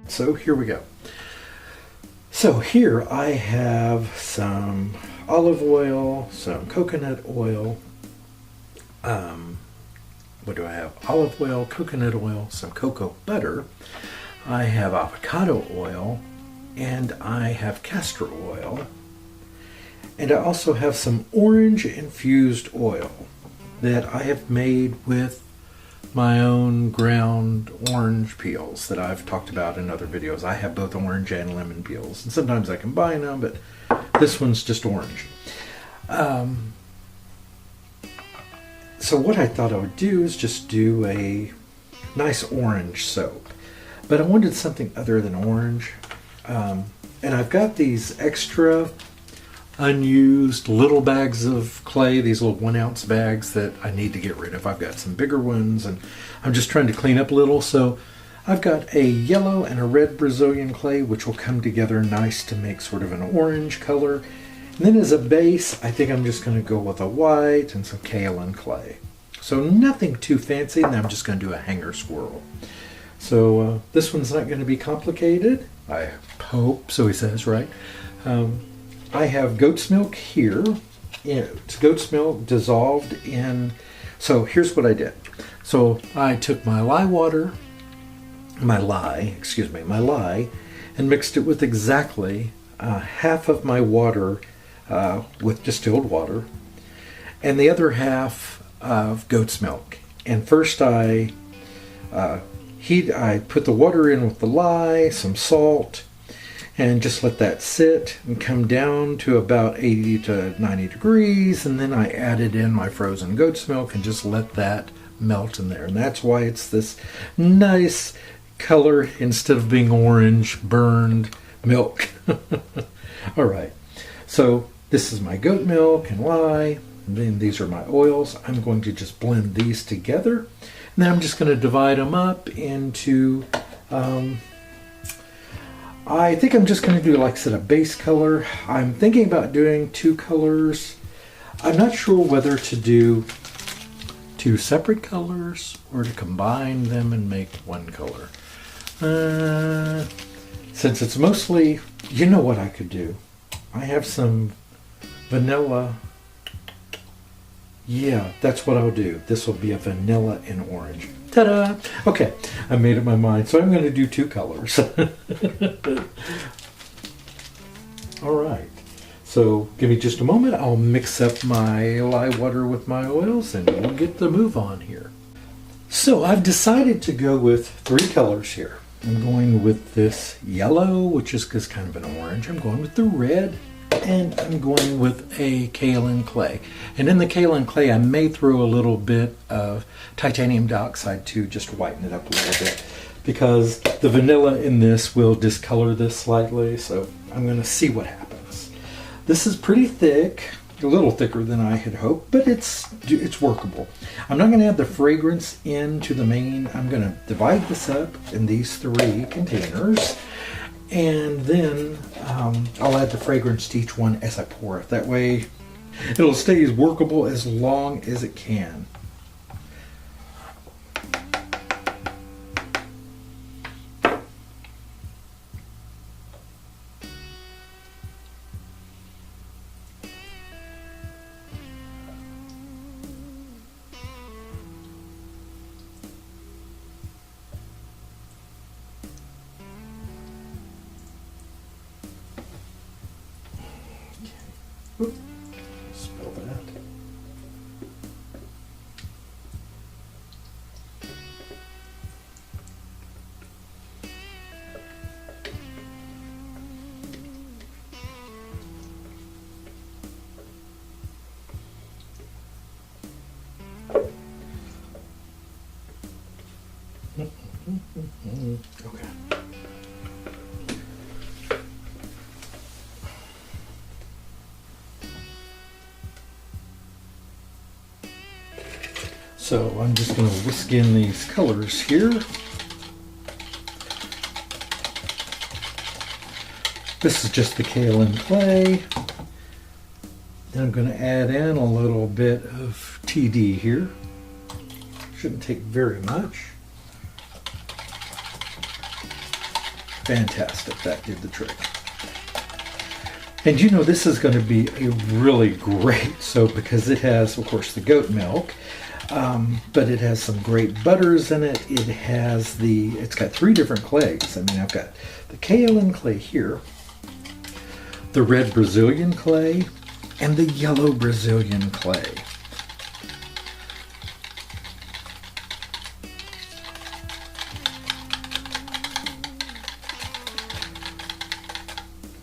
So here we go. So here I have some olive oil, some coconut oil. What do I have? Olive oil, coconut oil, some cocoa butter. I have avocado oil, and I have castor oil. And I also have some orange infused oil that I have made with my own ground orange peels that I've talked about in other videos. I have both orange and lemon peels, and sometimes I combine them, but this one's just orange. So what I thought I would do is just do a nice orange soap, but I wanted something other than orange. And I've got these extra unused little bags of clay, these little 1 ounce bags that I need to get rid of. I've got some bigger ones and I'm just trying to clean up a little. So I've got a yellow and a red Brazilian clay, which will come together nice to make sort of an orange color. And then as a base, I think I'm just going to go with a white and some kaolin clay. So nothing too fancy, and then I'm just going to do a hanger swirl. So this one's not going to be complicated. I hope, so he says, right? I have goat's milk here. It's goat's milk dissolved in, so here's what I did. So I took my lye, and mixed it with exactly half of my water with distilled water, and the other half of goat's milk. And first I put the water in with the lye, some salt, and just let that sit and come down to about 80 to 90 degrees. And then I added in my frozen goat's milk and just let that melt in there. And that's why it's this nice color instead of being orange, burned milk. All right. So this is my goat milk and lye. And then these are my oils. I'm going to just blend these together. And then I'm just going to divide them up into, I think I'm just going to do, like I said, a base color. I'm thinking about doing 2 colors. I'm not sure whether to do 2 separate colors or to combine them and make 1 color. Since it's mostly, you know what I could do? I have some vanilla. Yeah, that's what I'll do. This will be a vanilla and orange. Ta-da! Okay, I made up my mind. So I'm going to do 2 colors. All right. So give me just a moment. I'll mix up my lye water with my oils and we'll get the move on here. So I've decided to go with 3 colors here. I'm going with this yellow, which is kind of an orange. I'm going with the red, and I'm going with a kaolin clay. And in the kaolin clay, I may throw a little bit of titanium dioxide to just whiten it up a little bit, because the vanilla in this will discolor this slightly. So I'm going to see what happens. This is pretty thick, a little thicker than I had hoped, but it's workable. I'm not going to add the fragrance into the main. I'm going to divide this up in these 3 containers, and then I'll add the fragrance to each one as I pour it. That way it'll stay as workable as long as it can. Oop, spill that. Okay. So I'm just going to whisk in these colors here. This is just the kaolin clay. Then I'm going to add in a little bit of TD here. Shouldn't take very much. fantastic. That did the trick. And you know, this is going to be a really great soap because it has, of course, the goat milk, but it has some great butters in it. It's got 3 different clays. I mean, I've got the Kaolin Clay here, the red Brazilian clay, and the yellow Brazilian clay.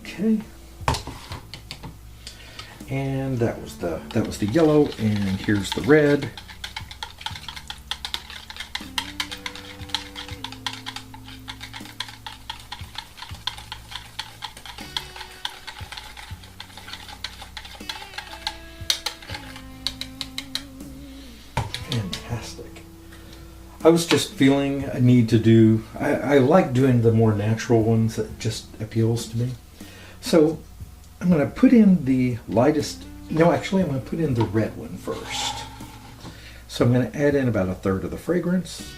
Okay. And that was the yellow, and here's the red. Fantastic. I was just feeling a need to do, I like doing the more natural ones. That just appeals to me. So I'm going to put in the lightest, no, actually I'm going to put in the red one first. So I'm going to add in about 1/3 of the fragrance.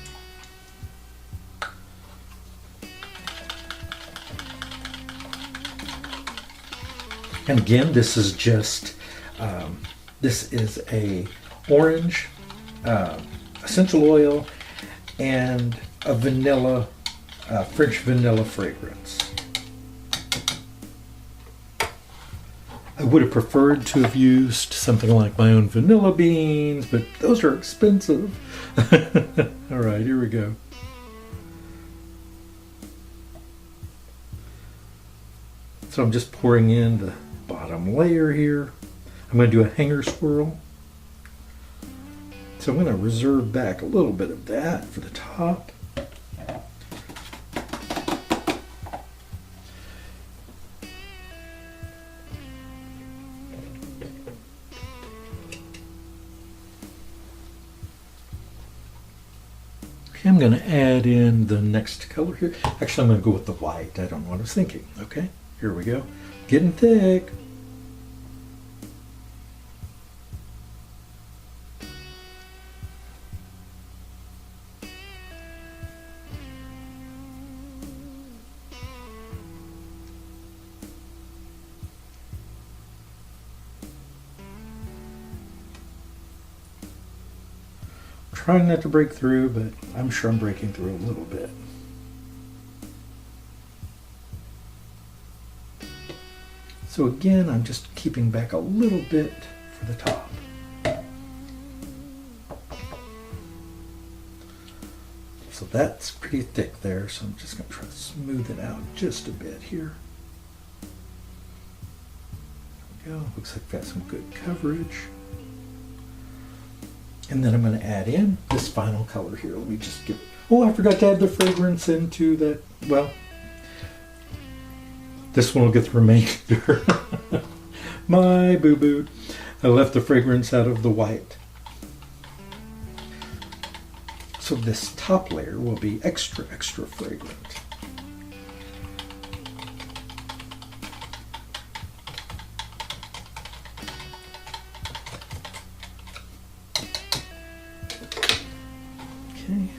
And again, this is just, this is a orange essential oil and a vanilla, French vanilla fragrance. I would have preferred to have used something like my own vanilla beans, but those are expensive. All right, here we go. So I'm just pouring in the bottom layer here. I'm going to do a hanger swirl. So I'm going to reserve back a little bit of that for the top. I'm going to add in the next color here. Actually, I'm going to go with the white. I don't know what I was thinking. Okay, here we go. Getting thick. Trying not to break through, but I'm sure I'm breaking through a little bit. So again, I'm just keeping back a little bit for the top. So that's pretty thick there, so I'm just going to try to smooth it out just a bit here. There we go. Looks like I've got some good coverage. And then I'm going to add in this final color here. Let me just give, oh, I forgot to add the fragrance into that. Well, this one will get the remainder. My boo-boo. I left the fragrance out of the white. So this top layer will be extra, extra fragrant. Okay.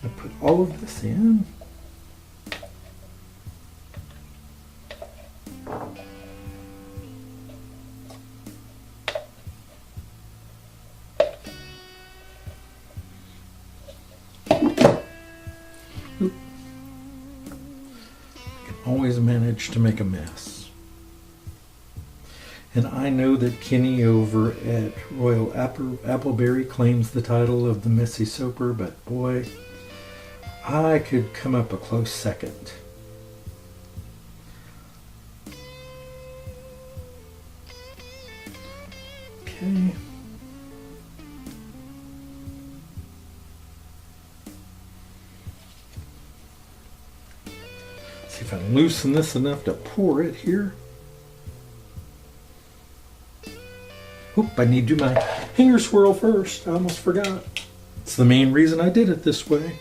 I put all of this in. Oop. I can always manage to make a mess. And I know that Kenny over at Royal Appleberry claims the title of the Messy Soaper, but boy, I could come up a close second. Okay. See if I can loosen this enough to pour it here. Oop, I need to do my hanger swirl first. I almost forgot. It's the main reason I did it this way.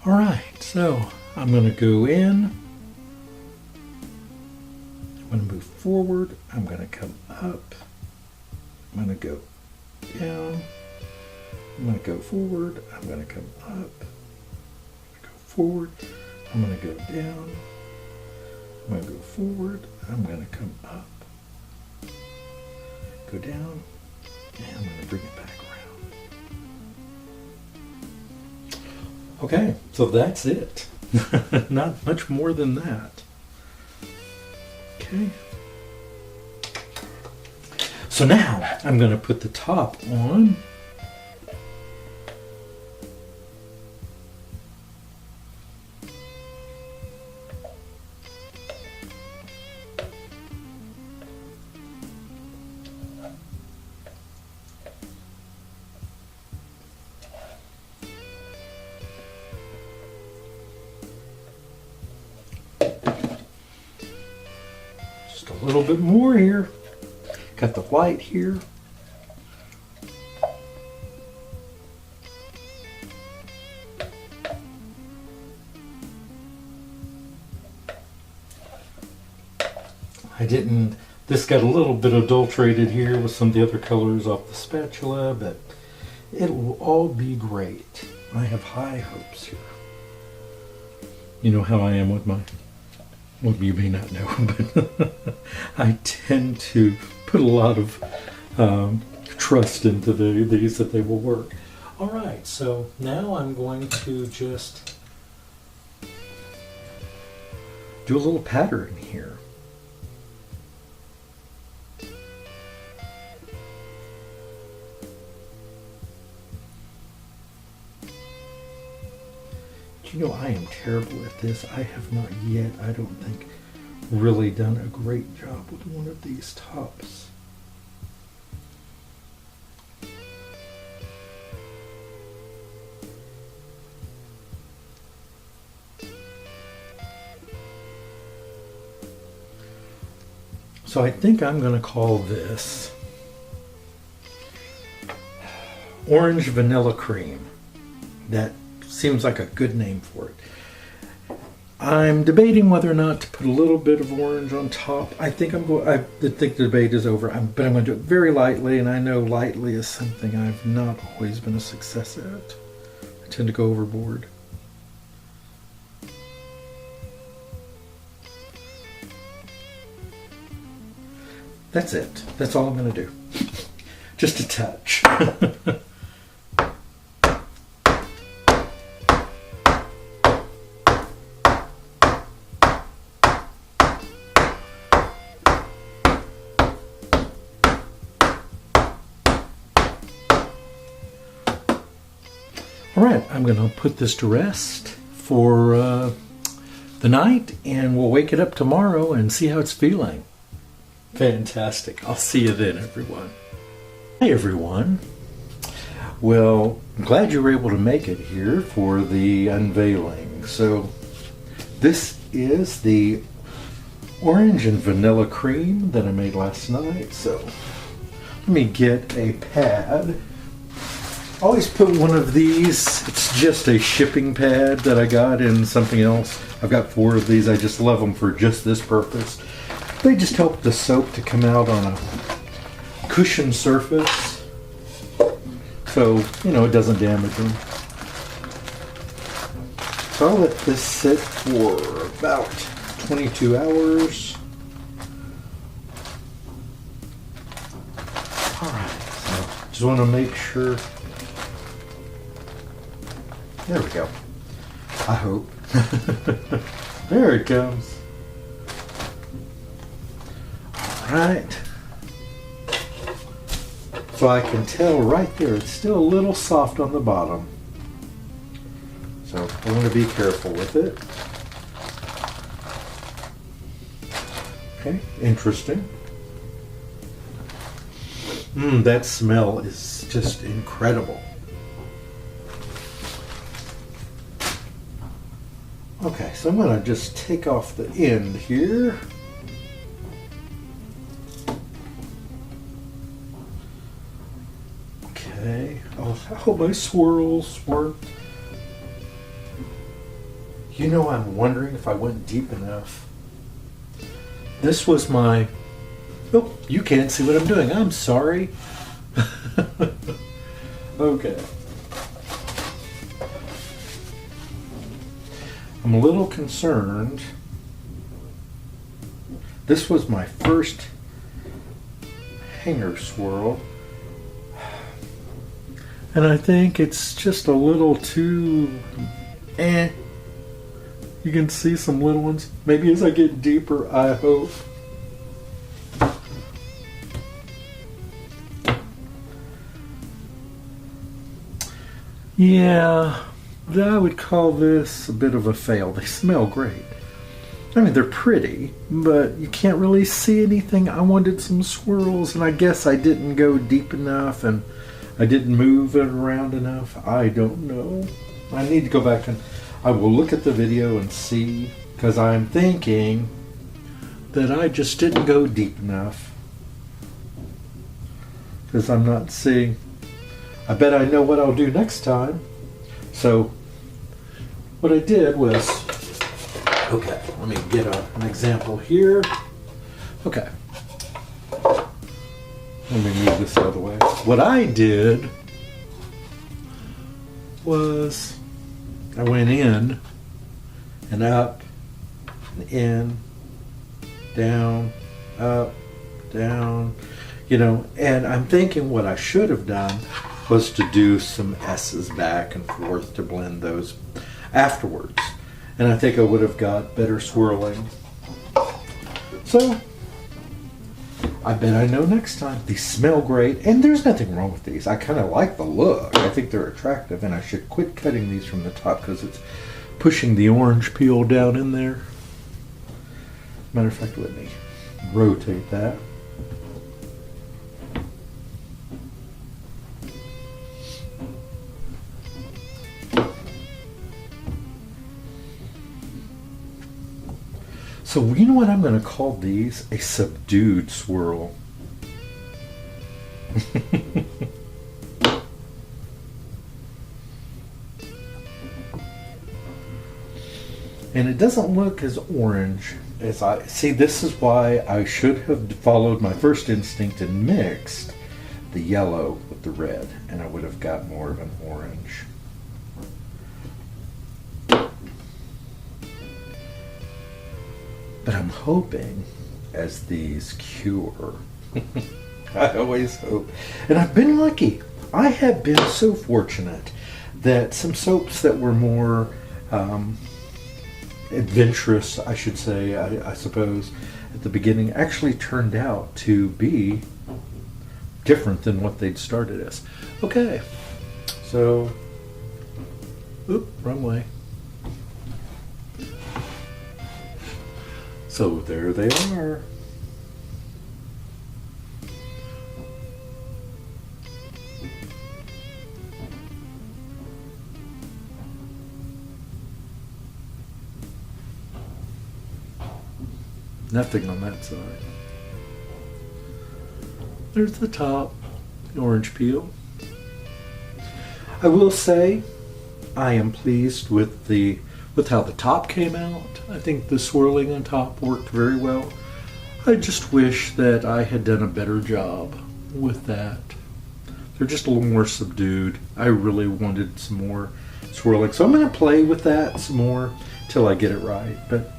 All right, so I'm going to go in. I'm going to move forward. I'm going to come up. I'm going to go down. I'm going to go forward. I'm going to come up. I'm going to go forward. I'm going to go down. I'm going to go forward. I'm going to come up. Go down. And I'm going to bring it back around. Okay, so that's it. Not much more than that. Okay. So now I'm going to put the top on. Just a little bit more here. Got the white here. This got a little bit adulterated here with some of the other colors off the spatula, but it will all be great. I have high hopes here. You know how I am with my, well, you may not know, but I tend to put a lot of trust into these that they will work. All right, so now I'm going to just do a little pattern here. You know, I am terrible at this. I have not yet, I don't think, really done a great job with one of these tops. So I think I'm going to call this Orange Vanilla Cream. That seems like a good name for it. I'm debating whether or not to put a little bit of orange on top. I think the debate is over, but I'm going to do it very lightly, and I know lightly is something I've not always been a success at. I tend to go overboard. That's it. That's all I'm going to do. Just a touch. All right, I'm going to put this to rest for the night, and we'll wake it up tomorrow and see how it's feeling. Fantastic. I'll see you then, everyone. Hey, everyone. Well, I'm glad you were able to make it here for the unveiling. So this is the orange and vanilla cream that I made last night. So let me get a pad. I always put one of these. It's just a shipping pad that I got in something else. I've got 4 of these. I just love them for just this purpose. They just help the soap to come out on a cushioned surface, so you know it doesn't damage them. So I'll let this sit for about 22 hours. All right, so just want to make sure. There we go. I hope. There it comes. All right. So I can tell right there, it's still a little soft on the bottom. So I want to be careful with it. Okay, interesting. That smell is just incredible. Okay, so I'm going to just take off the end here. Okay, I hope my swirls work. You know, I'm wondering if I went deep enough. This was my... Oh, you can't see what I'm doing. I'm sorry. Okay. I'm a little concerned. This was my first hanger swirl. And I think it's just a little too... You can see some little ones. Maybe as I get deeper, I hope. Yeah, I would call this a bit of a fail. They smell great. I mean, they're pretty, but you can't really see anything. I wanted some swirls, and I guess I didn't go deep enough, and I didn't move it around enough. I don't know. I need to go back and I will look at the video and see, because I'm thinking that I just didn't go deep enough. Because I'm not seeing. I bet I know what I'll do next time. So what I did was, okay, let me get an example here. Okay. Let me move this out of the way. What I did was I went in and up and in, down, up, down, you know, and I'm thinking what I should have done was to do some S's back and forth to blend those afterwards. And I think I would have got better swirling. So, I bet I know next time. These smell great, and there's nothing wrong with these. I kind of like the look. I think they're attractive, and I should quit cutting these from the top because it's pushing the orange peel down in there. Matter of fact, let me rotate that. So you know what I'm going to call these? A subdued swirl. And it doesn't look as orange as I... See, this is why I should have followed my first instinct and mixed the yellow with the red, and I would have got more of an orange. But I'm hoping as these cure, I always hope, and I've been lucky. I have been so fortunate that some soaps that were more adventurous, I should say, I suppose, at the beginning actually turned out to be different than what they'd started as. Okay, so, oop, wrong way. So there they are. Nothing on that side. There's the top, the orange peel. I will say I am pleased with how the top came out. I think the swirling on top worked very well. I just wish that I had done a better job with that. They're just a little more subdued. I really wanted some more swirling. So I'm going to play with that some more till I get it right. But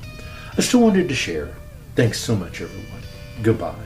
I still wanted to share. Thanks so much, everyone. Goodbye.